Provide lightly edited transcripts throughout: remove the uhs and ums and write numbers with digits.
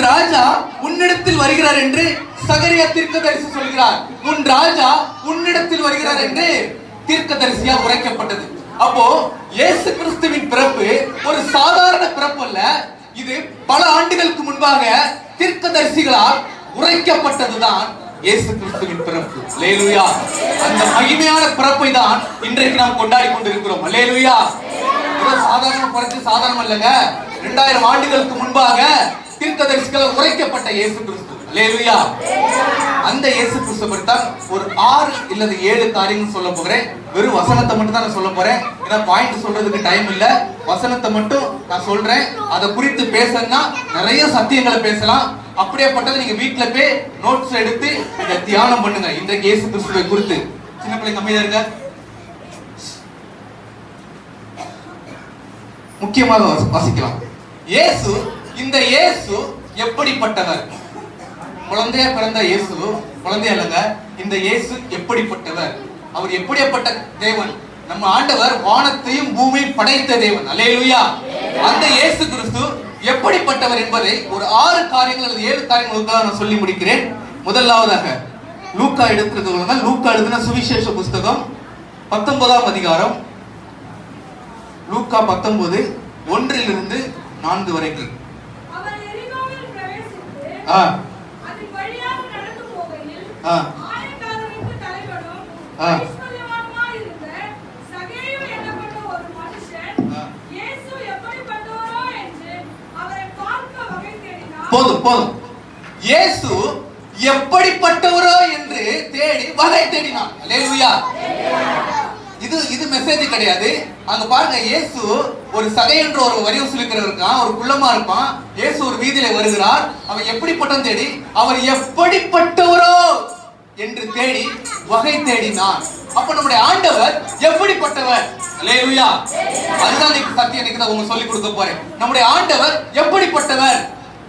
ராஜா உன்னிடத்தில் வருகிறார் என்று சகரியா தீர்க்கதரிசி சொல்கிறார். உன் ராஜா உன்னிடத்தில் வருகிறார் என்று தீர்க்கதரிசியா உரைக்கப்பட்டது. அப்போ இயேசு கிறிஸ்துவின் பிறப்பு ஒரு சாதாரண பிறப்பு அல்ல. இது பல ஆண்டுகளுக்கு முன்பாக தீர்க்கதரிசிகளால் உரைக்கப்பட்டதுதான் இயேசு கிறிஸ்துவின் பிறப்பு. அல்லேலூயா. அந்த மகிமையான பிறப்பை தான் இன்றைக்கு நாம் கொண்டாடி கொண்டிருக்கிறோம். அல்லேலூயா. சாதாரண பிறப்பு சாதாரணம் இல்லங்க. 2000 ஆண்டுகளுக்கு முன்பாக தீர்க்கதரிசிகளால் உரைக்கப்பட்ட இயேசு கிறிஸ்து. அல்லேலூயா. அந்த இயேசு கிறிஸ்து பற்றி தான் ஒரு 6 இல்லது 7 காரியங்கள் சொல்ல போகிறேன். வெறும் வசனத்தை மட்டும் தான் நான் சொல்ல போறேன். ஏன்னா பாயிண்ட் சொல்றதுக்கு டைம் இல்ல. வசனத்தை மட்டும் நான் சொல்றேன். அதை குறித்து பேசணும்னா நிறைய சத்தியங்களை பேசலாம். அப்படியேப்பட்டது நீங்க வீட்டுல போய் நோட்ஸ் எடுத்து இதை தியானம் பண்ணுங்க. இன்றைக்கு இயேசு கிறிஸ்துவை குறித்து. சின்ன பிள்ளைங்க அமைதியா இருங்க. முக்கியமாக வாசிக்கலாம். இயேசு, இந்த இயேசு எப்படிப்பட்டவர்? குழந்தையா பிறந்த இயேசு குழந்தையா இல்லங்க. இந்த இயேசு எப்படிப்பட்டவர்? அவர் எப்படிப்பட்ட தேவன்? நம்ம ஆண்டவர் வானத்தையும் பூமியையும் படைத்த தேவன். அல்லேலூயா. அந்த இயேசு கிறிஸ்து எப்படிப்பட்டவர் என்பதை ஒரு 6 காரியங்கள் அல்லது 7 காரியங்களுக்காக நான் சொல்லி முடிக்கிறேன். முதலாவதாக லூக்கா எடுத்துக்கொள்ளுங்க. லூக்கா எழுதின சுவிசேஷ புஸ்தகம் 19ஆம் அதிகாரம். லூக்கா 19 1 4 வரைக்கும். போதும் போதும். இயேசு எப்படிப்பட்டவரோ என்று தேடி வகை தேடினான். அல்லேலூயா. இது மெசேஜ் கிடையாது. அங்க பாருங்க, இயேசு ஒரு சகை என்ற ஒரு வரி வசூலிக்கிறவர் இருக்கான். ஒரு குள்ளமா இருப்பான். இயேசு ஒரு வீதியில வருகிறார். அவன் எப்படிப்பட்டவன் தேடி அவர் எப்படிப்பட்டவரோ என்று தேடி வகை தேடினான். அப்ப நம்முடைய ஆண்டவர் எப்படிப்பட்டவர்? அல்லேலூயா. அதுதான் இன்னைக்கு சத்தியம். இன்னைக்கு தான் உங்களுக்கு சொல்லி கொடுக்க போறேன். நம்முடைய ஆண்டவர் எப்படிப்பட்டவர்?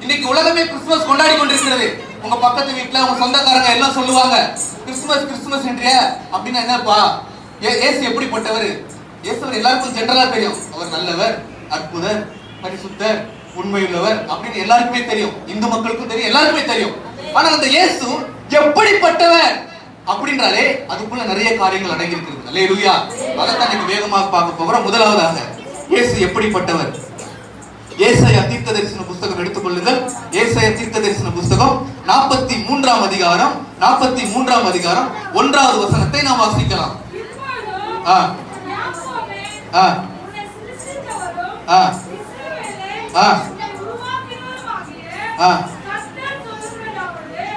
இன்னைக்கு உலகமே கிறிஸ்துமஸ் கொண்டாடி கொண்டிருக்கிறது. உங்க பக்கத்து வீட்டுல உங்க சொந்தக்காரங்க எல்லாம் சொல்லுவாங்க, கிறிஸ்துமஸ் கிறிஸ்துமஸ் என்றிய அப்படின்னா என்னப்பா? இயேசு எப்படிப்பட்டவர்? இயேசு எல்லாருக்கும் ஜெனரலா தெரியும். அவர் நல்லவர், அற்புதர், பரிசுத்தர், உண்மையுள்ளவர் அப்படின்னு எல்லாருக்குமே தெரியும். இந்து மக்களுக்கும் தெரியும், எல்லாருக்குமே தெரியும். ஆனா அந்த இயேசு எப்படிப்பட்டவர் அப்படின்றாலே அதுக்குள்ள நிறைய காரியங்கள் அடங்கி இருக்கிறது. அல்லேலூயா. அதைத்தான் இன்னைக்கு வேகமாக பார்க்க போகிறோம். முதலாவதாக இயேசு எப்படிப்பட்டவர்? ஏசாயா தீர்க்கதரிசன புஸ்தகம் எடுத்துக்கொள்ளுங்கள். ஏசாயா தீர்க்கதரிசன புஸ்தகம் 43ஆம் அதிகாரம் 43ஆம் அதிகாரம் 1வது வசனத்தை நாம் வாசிக்கலாம்.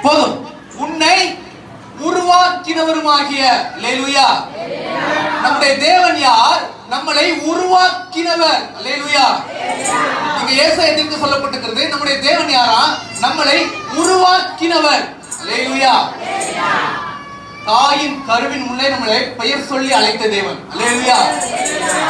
போதும். உன்னை உருவாக்கினவருமாகிய. அல்லேலூயா. நம்முடைய தேவன் யார்? நம்மளை உருவாக்கினவர். அல்லேலூயா. இங்க ஏசாயாவுக்கு சொல்லப்பட்டிருக்கிறது, நம்முடைய தேவன் யாரா? நம்மளை உருவாக்கினவர். அல்லேலூயா. தாயின் கருவின் முன்னே நம்மளை பெயர் சொல்லி அழைத்த தேவன். அல்லேலூயா.